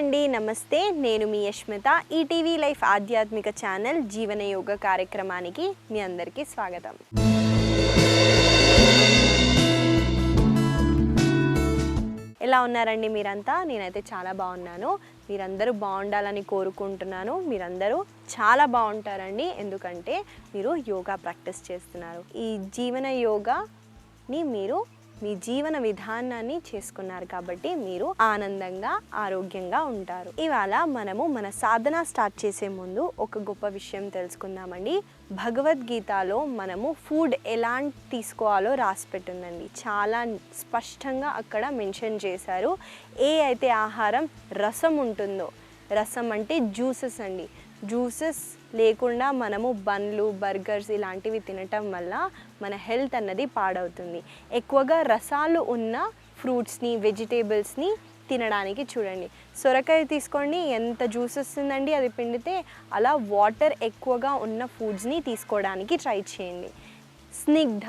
అండి, నమస్తే. నేను మీ యష్మిత. ఈటీవీ లైఫ్ ఆధ్యాత్మిక ఛానల్ జీవన యోగ కార్యక్రమానికి మీ అందరికీ స్వాగతం. ఎలా ఉన్నారండి మీరంతా? నేనైతే చాలా బాగున్నాను. మీరందరూ బాగుండాలని కోరుకుంటున్నాను. మీరందరూ చాలా బాగుంటారండి, ఎందుకంటే మీరు యోగా ప్రాక్టీస్ చేస్తున్నారు. ఈ జీవన యోగాని మీరు మీ జీవన విధానాన్ని చేసుకున్నారు కాబట్టి మీరు ఆనందంగా ఆరోగ్యంగా ఉంటారు. ఇవాళ మనము మన సాధన స్టార్ట్ చేసే ముందు ఒక గొప్ప విషయం తెలుసుకుందామండి. భగవద్గీతలో మనము ఫుడ్ ఎలా తీసుకోవాలో రాసి పెట్టిందండి. చాలా స్పష్టంగా అక్కడ మెన్షన్ చేశారు. ఏ అయితే ఆహారం రసం ఉంటుందో, రసం అంటే జ్యూసెస్ అండి, జ్యూసెస్ లేకుండా మనము బన్లు బర్గర్స్ ఇలాంటివి తినటం వల్ల మన హెల్త్ అన్నది పాడవుతుంది. ఎక్కువగా రసాలు ఉన్న ఫ్రూట్స్ని వెజిటేబుల్స్ని తినడానికి చూడండి. సొరకాయ తీసుకోండి, ఎంత జ్యూస్ వస్తుందండి అది పిండితే. అలా వాటర్ ఎక్కువగా ఉన్న ఫుడ్స్ని తీసుకోవడానికి ట్రై చేయండి. స్నిగ్ధ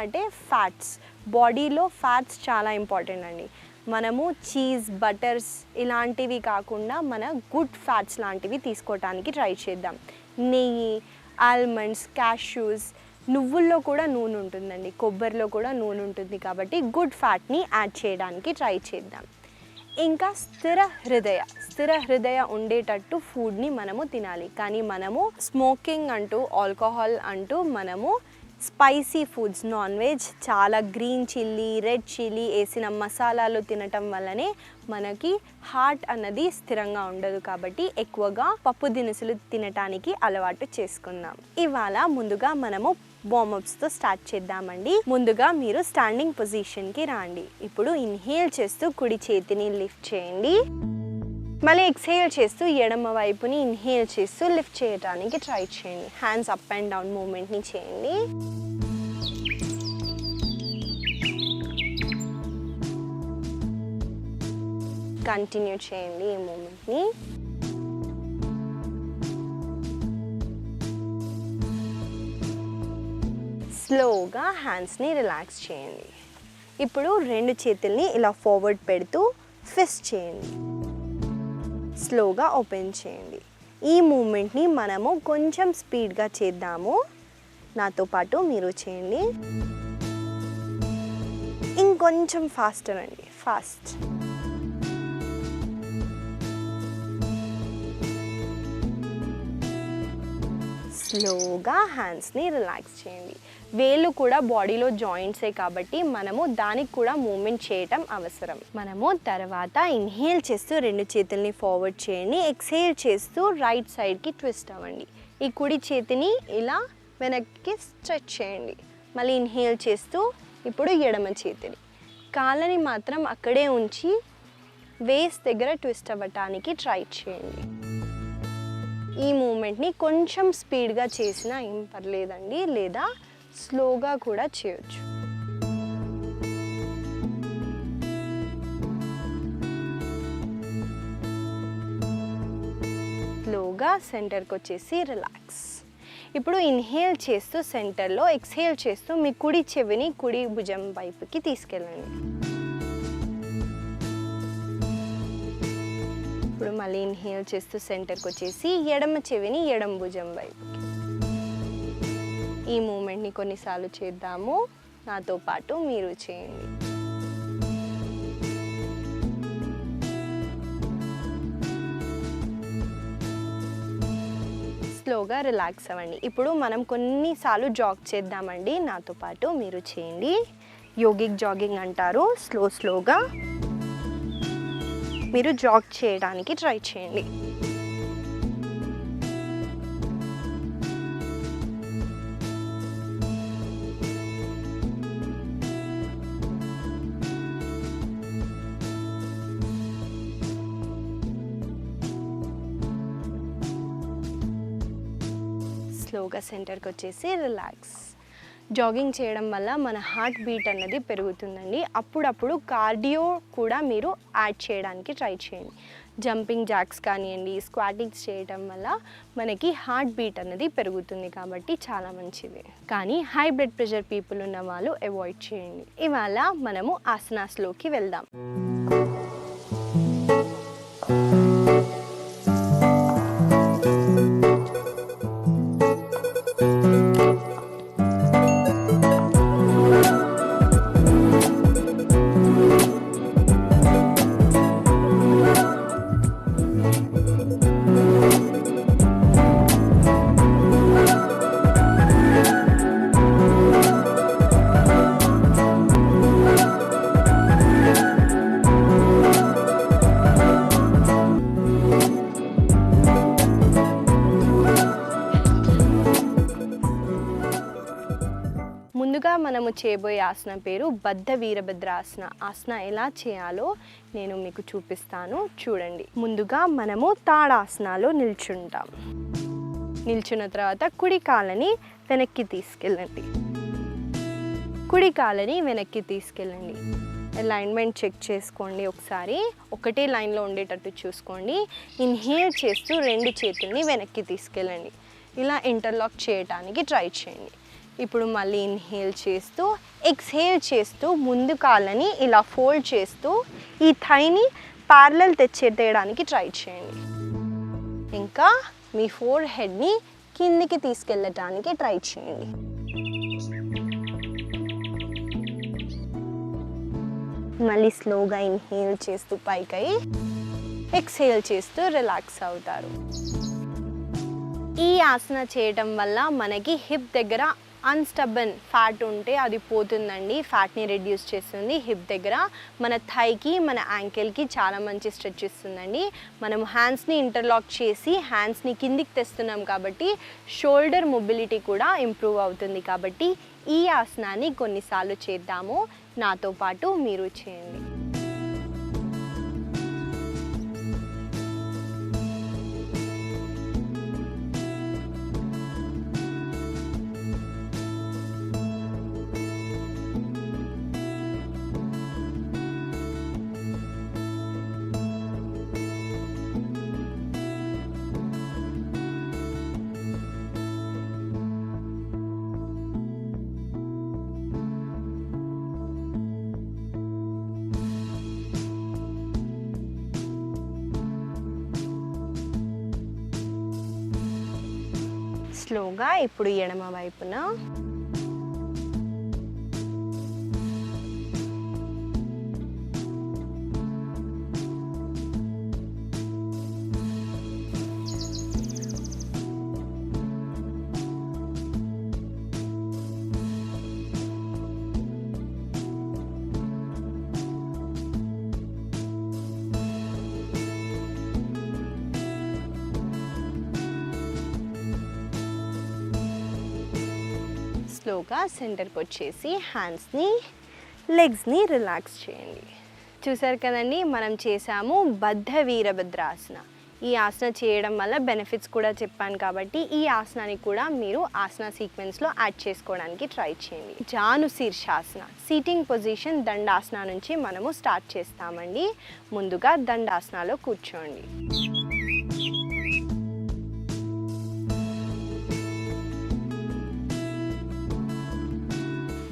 అంటే ఫ్యాట్స్, బాడీలో ఫ్యాట్స్ చాలా ఇంపార్టెంట్ అండి. మనము చీజ్ బటర్స్ ఇలాంటివి కాకుండా మన గుడ్ ఫ్యాట్స్ లాంటివి తీసుకోవటానికి ట్రై చేద్దాం. నెయ్యి, ఆల్మండ్స్, క్యాష్యూస్, నువ్వుల్లో కూడా నూనె ఉంటుందండి, కొబ్బరిలో కూడా నూనె ఉంటుంది కాబట్టి గుడ్ ఫ్యాట్ని యాడ్ చేయడానికి ట్రై చేద్దాం. ఇంకా స్థిర హృదయ ఉండేటట్టు ఫుడ్ని మనము తినాలి. కానీ మనము స్మోకింగ్ అంటూ, ఆల్కహాల్ అంటూ మనము స్పైసీ ఫుడ్స్, నాన్ వెజ్, చాలా గ్రీన్ చిల్లీ, రెడ్ చిల్లీ వేసిన మసాలాలు తినటం వల్లనే మనకి హార్ట్ అన్నది స్థిరంగా ఉండదు. కాబట్టి ఎక్కువగా పప్పు దినుసులు తినటానికి అలవాటు చేసుకుందాం. ఇవాళ ముందుగా మనము వార్మప్స్తో స్టార్ట్ చేద్దామండి. ముందుగా మీరు స్టాండింగ్ పొజిషన్కి రండి. ఇప్పుడు ఇన్హేల్ చేస్తూ కుడి చేతిని లిఫ్ట్ చేయండి. మళ్ళీ ఎక్స్హేల్ చేస్తూ ఎడమ వైపుని ఇన్హేల్ చేస్తూ లిఫ్ట్ చేయడానికి ట్రై చేయండి. హ్యాండ్స్ అప్ అండ్ డౌన్ మూమెంట్ని చేయండి. కంటిన్యూ చేయండి ఈ మూమెంట్ని. స్లోగా హ్యాండ్స్ని రిలాక్స్ చేయండి. ఇప్పుడు రెండు చేతుల్ని ఇలా ఫార్వర్డ్ పెడుతూ ఫిస్ట్ చేయండి. స్లోగా ఓపెన్ చేయండి. ఈ మూమెంట్ని మనము కొంచెం స్పీడ్గా చేద్దాము. నాతో పాటు మీరు చేయండి. ఇంకొంచెం ఫాస్టర్ అండి, ఫాస్ట్. స్లోగా హ్యాండ్స్ని రిలాక్స్ చేయండి. వేళ్ళు కూడా బాడీలో జాయింట్సే కాబట్టి మనము దానికి కూడా మూమెంట్ చేయటం అవసరం. మనము తర్వాత ఇన్హేల్ చేస్తూ రెండు చేతుల్ని ఫార్వర్డ్ చేయండి. ఎక్స్హేల్ చేస్తూ రైట్ సైడ్కి ట్విస్ట్ అవ్వండి. ఈ కుడి చేతిని ఇలా వెనక్కి స్ట్రెచ్ చేయండి. మళ్ళీ ఇన్హేల్ చేస్తూ ఇప్పుడు ఎడమ చేతిని, కాళ్ళని మాత్రం అక్కడే ఉంచి వేస్ట్ దగ్గర ట్విస్ట్ అవ్వటానికి ట్రై చేయండి. ఈ మూమెంట్ని కొంచెం స్పీడ్గా చేసినా ఏం పర్లేదండి, లేదా స్లోగా కూడా చేయొచ్చు. స్లోగా సెంటర్కి వచ్చేసి రిలాక్స్. ఇప్పుడు ఇన్హేల్ చేస్తూ సెంటర్లో, ఎక్స్హేల్ చేస్తూ మీ కుడి చెవిని కుడి భుజం వైపుకి తీసుకెళ్ళండి. ఇప్పుడు మళ్ళీ ఇన్హేల్ చేస్తూ సెంటర్కి వచ్చేసి ఎడమ చెవిని ఎడమ భుజం వైపుకి. ఈ మూమెంట్ని కొన్నిసార్లు చేద్దాము. నాతో పాటు మీరు చేయండి. స్లోగా రిలాక్స్ అవ్వండి. ఇప్పుడు మనం కొన్నిసార్లు జాగ్ చేద్దామండి. నాతో పాటు మీరు చేయండి. యోగిక్ జాగింగ్ అంటారు. స్లోగా మీరు జాగ్ చేయడానికి ట్రై చేయండి. స్లోగా సెంటర్కి వచ్చేసి రిలాక్స్. జాగింగ్ చేయడం వల్ల మన హార్ట్ బీట్ అన్నది పెరుగుతుందండి. అప్పుడప్పుడు కార్డియో కూడా మీరు యాడ్ చేయడానికి ట్రై చేయండి. జంపింగ్ జాక్స్ కానివ్వండి, స్క్వాటింగ్స్ చేయడం వల్ల మనకి హార్ట్ బీట్ అన్నది పెరుగుతుంది కాబట్టి చాలా మంచిది. కానీ హై బ్లడ్ ప్రెషర్ పీపుల్ ఉన్న వాళ్ళు అవాయిడ్ చేయండి. ఇవాళ మనము ఆసనాస్లోకి వెళ్దాం. ముందుగా మనము చేయబోయే ఆసనం పేరు బద్ధ వీరభద్ర ఆసన. ఆసన ఎలా చేయాలో నేను మీకు చూపిస్తాను, చూడండి. ముందుగా మనము తాడాసనాలో నిల్చుంటాం. నిల్చున్న తర్వాత కుడి కాళ్ళని వెనక్కి తీసుకెళ్ళండి. కుడి కాళ్ళని వెనక్కి తీసుకెళ్ళండి. అలైన్మెంట్ చెక్ చేసుకోండి ఒకసారి. ఒకటే లైన్లో ఉండేటట్టు చూసుకోండి. ఇన్హేల్ చేస్తూ రెండు చేతుల్ని వెనక్కి తీసుకెళ్ళండి. ఇలా ఇంటర్లాక్ చేయడానికి ట్రై చేయండి. ఇప్పుడు మళ్ళీ ఇన్హేల్ చేస్తూ ఎక్స్హేల్ చేస్తూ ముందు కాళ్ళని ఇలా ఫోల్డ్ చేస్తూ ఈ థైని ప్యారలల్ తెచ్చేయడానికి ట్రై చేయండి. ఇంకా మీ ఫోర్ హెడ్ని కిందికి తీసుకెళ్ళటానికి ట్రై చేయండి. మళ్ళీ స్లోగా ఇన్హేల్ చేస్తూ పైకి, ఎక్స్హేల్ చేస్తూ రిలాక్స్ అవుతారు. ఈ ఆసన చేయటం వల్ల మనకి హిప్ దగ్గర అన్స్టబన్ ఫ్యాట్ ఉంటే అది పోతుందండి. ఫ్యాట్ని రెడ్యూస్ చేస్తుంది. హిప్ దగ్గర మన థైకి, మన యాంకిల్కి చాలా మంచి స్ట్రెచ్ ఇస్తుందండి. మనం హ్యాండ్స్ని ఇంటర్లాక్ చేసి హ్యాండ్స్ని కిందికి తెస్తున్నాం కాబట్టి షోల్డర్ మొబిలిటీ కూడా ఇంప్రూవ్ అవుతుంది. కాబట్టి ఈ ఆసనాన్ని కొన్నిసార్లు చేద్దాము. నాతో పాటు మీరు చేయండి. స్లోగా ఇప్పుడు ఎడమ వైపున, స్లోగా సెంటర్కి వచ్చేసి హ్యాండ్స్ని, లెగ్స్ని రిలాక్స్ చేయండి. చూసారు కదండి, మనం చేసాము బద్ధ వీరభద్రాసన. ఈ ఆసన చేయడం వల్ల బెనిఫిట్స్ కూడా చెప్పాను కాబట్టి ఈ ఆసనాన్ని కూడా మీరు ఆసన సీక్వెన్స్లో యాడ్ చేసుకోవడానికి ట్రై చేయండి. జాను శీర్షాసన, సీటింగ్ పొజిషన్ దండాసన నుంచి మనము స్టార్ట్ చేస్తామండి. ముందుగా దండాసనలో కూర్చోండి.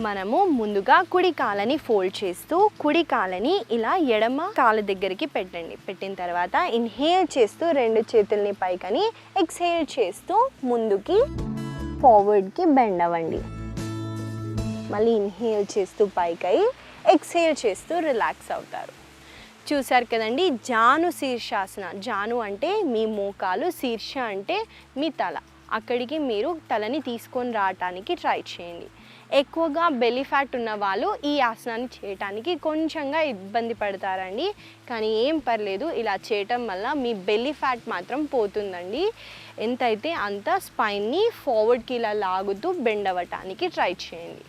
మనము ముందుగా కుడి కాళ్ళని ఫోల్డ్ చేస్తూ కుడి కాళ్ళని ఇలా ఎడమ కాళ్ళ దగ్గరికి పెట్టండి. పెట్టిన తర్వాత ఇన్హేల్ చేస్తూ రెండు చేతుల్ని పైకని, ఎక్స్హేల్ చేస్తూ ముందుకి ఫార్వర్డ్కి బెండ్ అవ్వండి. మళ్ళీ ఇన్హేల్ చేస్తూ పైకి, ఎక్స్హేల్ చేస్తూ రిలాక్స్ అవుతారు. చూసారు కదండి, జాను శీర్షాసన. జాను అంటే మీ మోకాలు, శీర్ష అంటే మీ తల. అక్కడికి మీరు తలని తీసుకొని రావటానికి ట్రై చేయండి. ఎక్కువగా బెల్లీ ఫ్యాట్ ఉన్న వాళ్ళు ఈ ఆసనాన్ని చేయటానికి కొంచెంగా ఇబ్బంది పడతారండి. కానీ ఏం పర్లేదు, ఇలా చేయటం వల్ల మీ బెల్లీ ఫ్యాట్ మాత్రం పోతుందండి. ఎంతైతే అంత స్పైన్ని ఫార్వర్డ్కి ఇలా లాగుతూ బెండ్ అవ్వటానికి ట్రై చేయండి.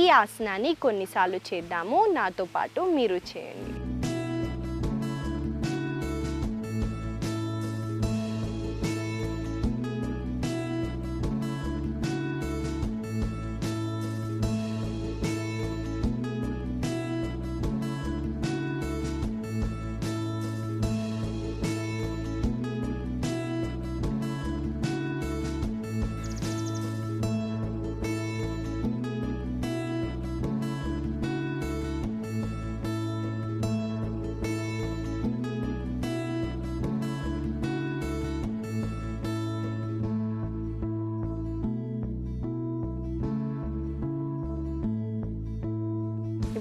ఈ ఆసనాన్ని కొన్నిసార్లు చేద్దాము. నాతో పాటు మీరు చేయండి.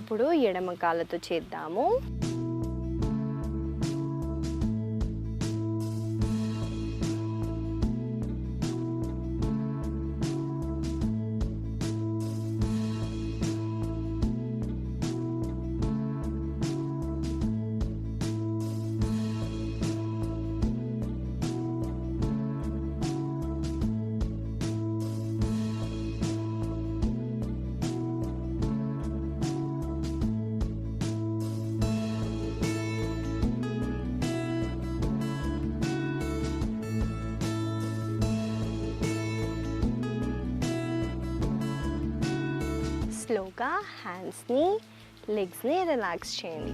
ఇప్పుడు ఎడమ కాళ్ళతో చేద్దాము. స్లోగా హ్యాండ్స్ని లెగ్స్ని రిలాక్స్ చేయండి.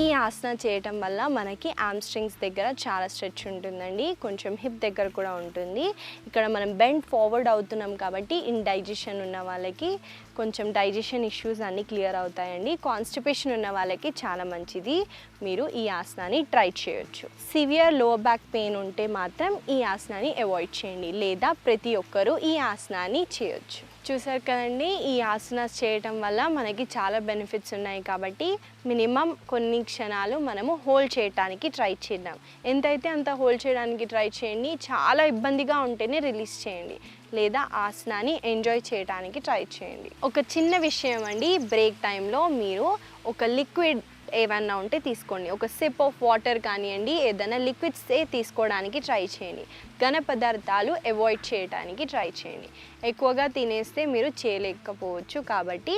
ఈ ఆసన చేయటం వల్ల మనకి ఆమ్స్ట్రింగ్స్ దగ్గర చాలా స్ట్రెచ్ ఉంటుందండి, కొంచెం హిప్ దగ్గర కూడా ఉంటుంది. ఇక్కడ మనం బెండ్ ఫార్వర్డ్ అవుతున్నాం కాబట్టి ఇండైజెషన్ ఉన్న వాళ్ళకి కొంచెం డైజెషన్ ఇష్యూస్ అన్నీ క్లియర్ అవుతాయండి. కాన్స్టిపేషన్ ఉన్న వాళ్ళకి చాలా మంచిది, మీరు ఈ ఆసనాన్ని ట్రై చేయొచ్చు. సివియర్ లోవర్ బ్యాక్ పెయిన్ ఉంటే మాత్రం ఈ ఆసనాన్ని అవాయిడ్ చేయండి, లేదా ప్రతి ఒక్కరూ ఈ ఆసనాన్ని చేయొచ్చు. చూసారు కదండి, ఈ ఆసనాస్ చేయటం వల్ల మనకి చాలా బెనిఫిట్స్ ఉన్నాయి కాబట్టి మినిమం కొన్ని క్షణాలు మనము హోల్డ్ చేయడానికి ట్రై చేద్దాం. ఎంతైతే అంత హోల్డ్ చేయడానికి ట్రై చేయండి. చాలా ఇబ్బందిగా ఉంటేనే రిలీజ్ చేయండి, లేదా ఆసనాన్ని ఎంజాయ్ చేయడానికి ట్రై చేయండి. ఒక చిన్న విషయం అండి, బ్రేక్ టైంలో మీరు ఒక లిక్విడ్ ఏమన్నా ఉంటే తీసుకోండి. ఒక సిప్ ఆఫ్ వాటర్ కానివ్వండి, ఏదైనా లిక్విడ్సే తీసుకోవడానికి ట్రై చేయండి. ఘన పదార్థాలు అవాయిడ్ చేయడానికి ట్రై చేయండి. ఎక్కువగా తినేస్తే మీరు చేయలేకపోవచ్చు కాబట్టి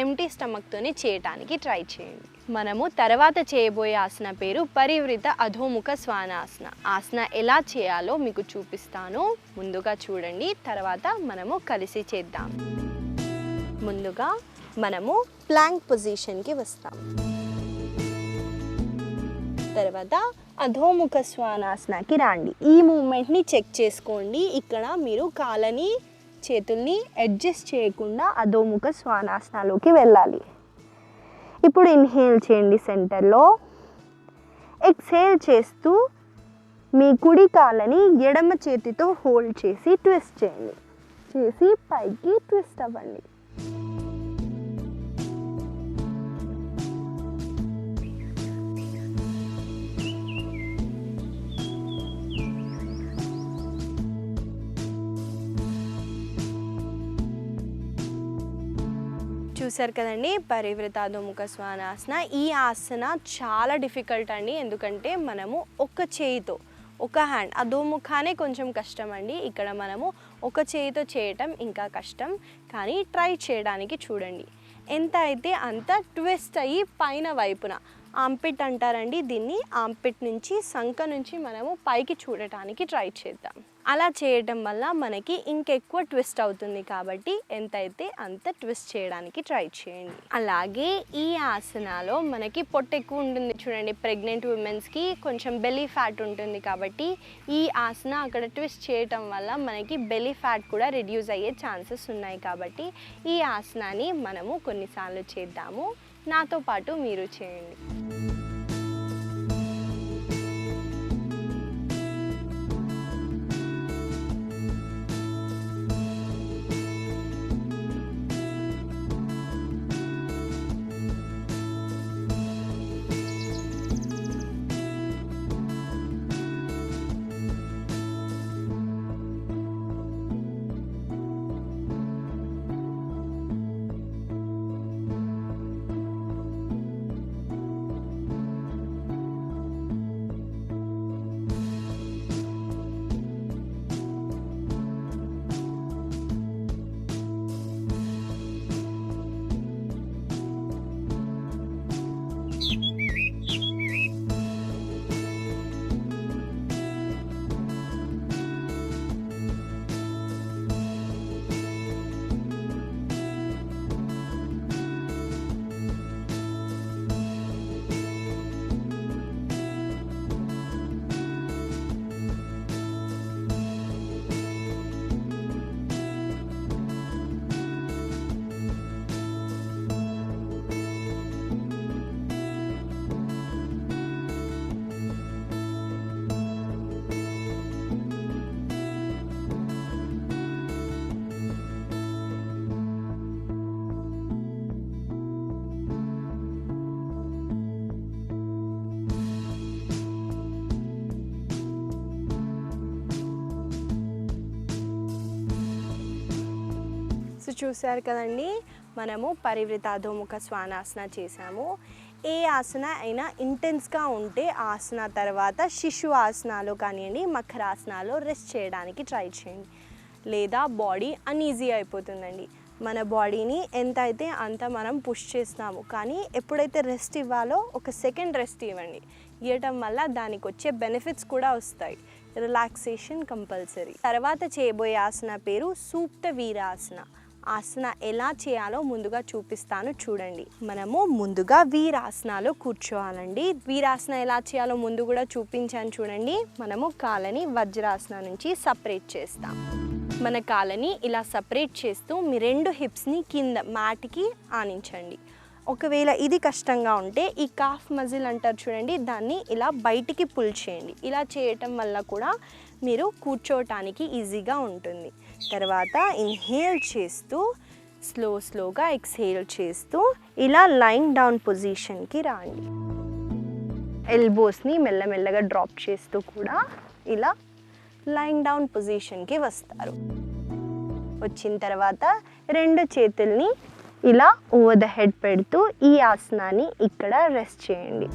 ఎంటీ స్టమక్తోనే చేయటానికి ట్రై చేయండి. మనము తర్వాత చేయబోయే ఆసన పేరు పరివృత అధోముఖ శ్వానాసన. ఆసన ఎలా చేయాలో మీకు చూపిస్తాను, ముందుగా చూడండి, తర్వాత మనము కలిసి చేద్దాం. ముందుగా మనము ప్లాంక్ పొజిషన్కి వస్తాం. తర్వాత అధోముఖ శ్వానాసనకి రండి. ఈ మూమెంట్ని చెక్ చేసుకోండి. ఇక్కడ మీరు కాళ్ళని చేతుల్ని అడ్జస్ట్ చేయకుండా అధోముఖ శ్వానాసనలోకి వెళ్ళాలి. ఇప్పుడు ఇన్హేల్ చేయండి సెంటర్లో, ఎక్స్హేల్ చేస్తూ మీ కుడి కాళ్ళని ఎడమ చేతితో హోల్డ్ చేసి ట్విస్ట్ చేయండి. చేసి పైకి ట్విస్ట్ అవ్వండి. చూసారు కదండి, పరివృత అధోముఖ శ్వానాసన. ఈ ఆసన చాలా డిఫికల్ట్ అండి, ఎందుకంటే మనము ఒక చేయితో, ఒక హ్యాండ్, అధోముఖానే కొంచెం కష్టం అండి. ఇక్కడ మనము ఒక చేయితో చేయటం ఇంకా కష్టం, కానీ ట్రై చేయడానికి చూడండి. ఎంత అయితే అంత ట్విస్ట్ అయ్యి పైన వైపున ఆంపిట్ అంటారండి దీన్ని, ఆంపిట్ నుంచి సంక నుంచి మనము పైకి చూడటానికి ట్రై చేద్దాం. అలా చేయటం వల్ల మనకి ఇంకెక్కువ ట్విస్ట్ అవుతుంది కాబట్టి ఎంతైతే అంత ట్విస్ట్ చేయడానికి ట్రై చేయండి. అలాగే ఈ ఆసనాలో మనకి పొట్ట ఎక్కువ ఉంటుంది చూడండి, ప్రెగ్నెంట్ ఉమెన్స్కి కొంచెం బెల్లీ ఫ్యాట్ ఉంటుంది కాబట్టి ఈ ఆసన అక్కడ ట్విస్ట్ చేయటం వల్ల మనకి బెల్లీ ఫ్యాట్ కూడా రిడ్యూస్ అయ్యే ఛాన్సెస్ ఉన్నాయి కాబట్టి ఈ ఆసనాన్ని మనము కొన్నిసార్లు చేద్దాము. నాతో పాటు మీరు చేయండి. సో చూసారు కదండి, మనము పరివృత అధోముఖ శ్వానాసన చేసాము. ఏ ఆసన అయినా ఇంటెన్స్గా ఉంటే ఆసన తర్వాత శిశు ఆసనాలు కానివ్వండి, మకరాసనాలు రెస్ట్ చేయడానికి ట్రై చేయండి. లేదా బాడీ అన్ఈజీ అయిపోతుందండి. మన బాడీని ఎంత అయితే అంత మనం పుష్ చేస్తాము, కానీ ఎప్పుడైతే రెస్ట్ ఇవ్వాలో ఒక సెకండ్ రెస్ట్ ఇవ్వండి. ఇవ్వటం వల్ల దానికి వచ్చే బెనిఫిట్స్ కూడా వస్తాయి. Relaxation compulsory. తర్వాత చేయబోయే ఆసన పేరు సూప్త వీరాసన. ఆసన ఎలా చేయాలో ముందుగా చూపిస్తాను చూడండి. మనము ముందుగా వీరాసనాలో కూర్చోవాలండి. వీరాసన ఎలా చేయాలో ముందు కూడా చూపించాను చూడండి. మనము కాళ్ళని వజ్రాసన నుంచి సపరేట్ చేస్తాం. మన కాళ్ళని ఇలా సపరేట్ చేస్తూ మీ 2 హిప్స్ని కింద మ్యాట్కి ఆనించండి. ఒకవేళ ఇది కష్టంగా ఉంటే ఈ కాఫ్ మజిల్ అంటారు చూడండి, దాన్ని ఇలా బయటికి పుల్ చేయండి. ఇలా చేయటం వల్ల కూడా మీరు కూర్చోవటానికి ఈజీగా ఉంటుంది. తర్వాత ఇన్హేల్ చేస్తూ స్లోగా ఎక్స్హేల్ చేస్తూ ఇలా లైన్ డౌన్ పొజిషన్కి రండి. ఎల్బోస్ని మెల్లమెల్లగా డ్రాప్ చేస్తూ కూడా ఇలా లైన్ డౌన్ పొజిషన్కి వస్తారు. వచ్చిన తర్వాత 2 చేతుల్ని ఇలా ఓవర్ ద హెడ్ పెడుతూ ఈ ఆసనాన్ని ఇక్కడ రెస్ట్ చేయండి.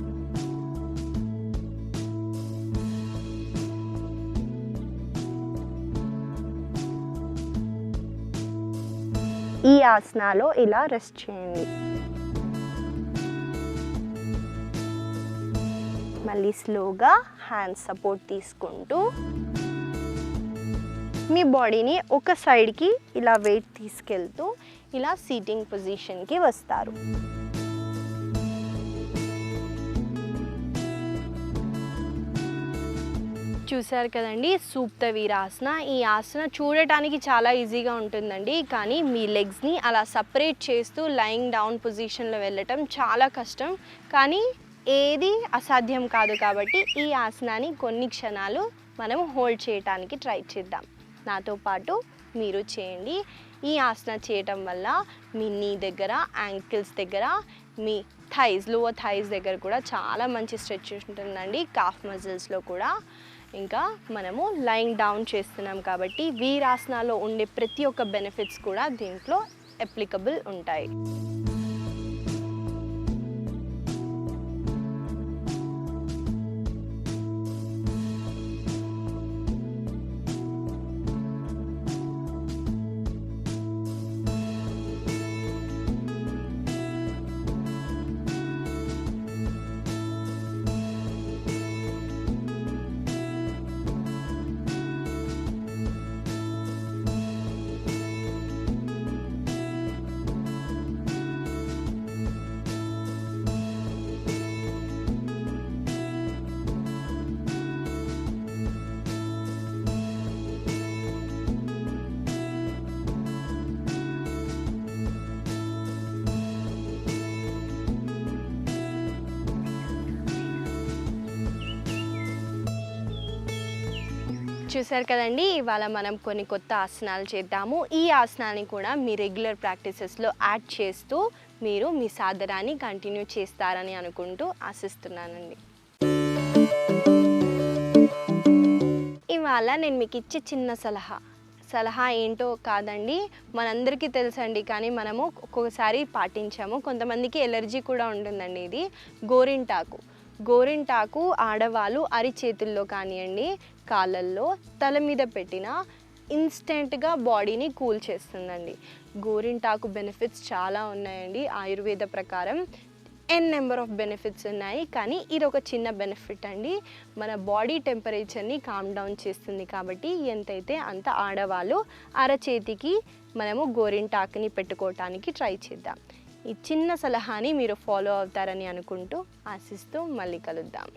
ఈ ఆసనాలో ఇలా రెస్ట్ చేయండి. మళ్ళీ స్లోగా హ్యాండ్ సపోర్ట్ తీసుకుంటూ మీ బాడీని ఒక సైడ్కి ఇలా వెయిట్ తీసుకెళ్తూ ఇలా సీటింగ్ పొజిషన్కి వస్తారు. చూసారు కదండి, సూప్త వీరాసన. ఈ ఆసన చూడటానికి చాలా ఈజీగా ఉంటుందండి, కానీ మీ లెగ్స్ని అలా సపరేట్ చేస్తూ లయింగ్ డౌన్ పొజిషన్లో వెళ్ళటం చాలా కష్టం. కానీ ఏది అసాధ్యం కాదు కాబట్టి ఈ ఆసనాన్ని కొన్ని క్షణాలు మనం హోల్డ్ చేయడానికి ట్రై చేద్దాం. నాతో పాటు మీరు చేయండి. ఈ ఆసన చేయటం వల్ల మీ నీ దగ్గర, యాంకిల్స్ దగ్గర, మీ థైస్, లోవర్ థైస్ దగ్గర కూడా చాలా మంచి స్ట్రెచ్ ఉంటుందండి. కాఫ్ మజిల్స్లో కూడా. ఇంకా మనము లయింగ్ డౌన్ చేస్తున్నాం కాబట్టి వీరాసనాలో ఉండే ప్రతి ఒక్క బెనిఫిట్స్ కూడా దీంట్లో అప్లికబుల్ ఉంటాయి. చూసారు కదండి, ఇవాళ మనం కొన్ని కొత్త ఆసనాలు చేద్దాము. ఈ ఆసనాన్ని కూడా మీ రెగ్యులర్ ప్రాక్టీసెస్లో యాడ్ చేస్తూ మీరు మీ సాధనాన్ని కంటిన్యూ చేస్తారని అనుకుంటూ ఆశిస్తున్నానండి. ఇవాళ నేను మీకు ఇచ్చే చిన్న సలహా ఏంటో కాదండి, మనందరికీ తెలుసండి, కానీ మనము ఒక్కొక్కసారి పాటించాము. కొంతమందికి ఎలర్జీ కూడా ఉంటుందండి. ఇది గోరింటాకు ఆడవాళ్ళు అరిచేతుల్లో కానివ్వండి, కాళ్ళల్లో, తల మీద పెట్టిన ఇన్స్టెంట్గా బాడీని కూల్ చేస్తుందండి. గోరింటాకు బెనిఫిట్స్ చాలా ఉన్నాయండి. ఆయుర్వేద ప్రకారం నెంబర్ ఆఫ్ బెనిఫిట్స్ ఉన్నాయి, కానీ ఇది ఒక చిన్న బెనిఫిట్ అండి. మన బాడీ టెంపరేచర్ని కామ్ డౌన్ చేస్తుంది. కాబట్టి ఎంతైతే అంత ఆడవాళ్ళు అరచేతికి మనము గోరింటాకుని పెట్టుకోవటానికి ట్రై చేద్దాం. ఈ చిన్న సలహాని మీరు ఫాలో అవుతారని అనుకుంటూ ఆశిస్తూ మళ్ళీ కలుద్దాం.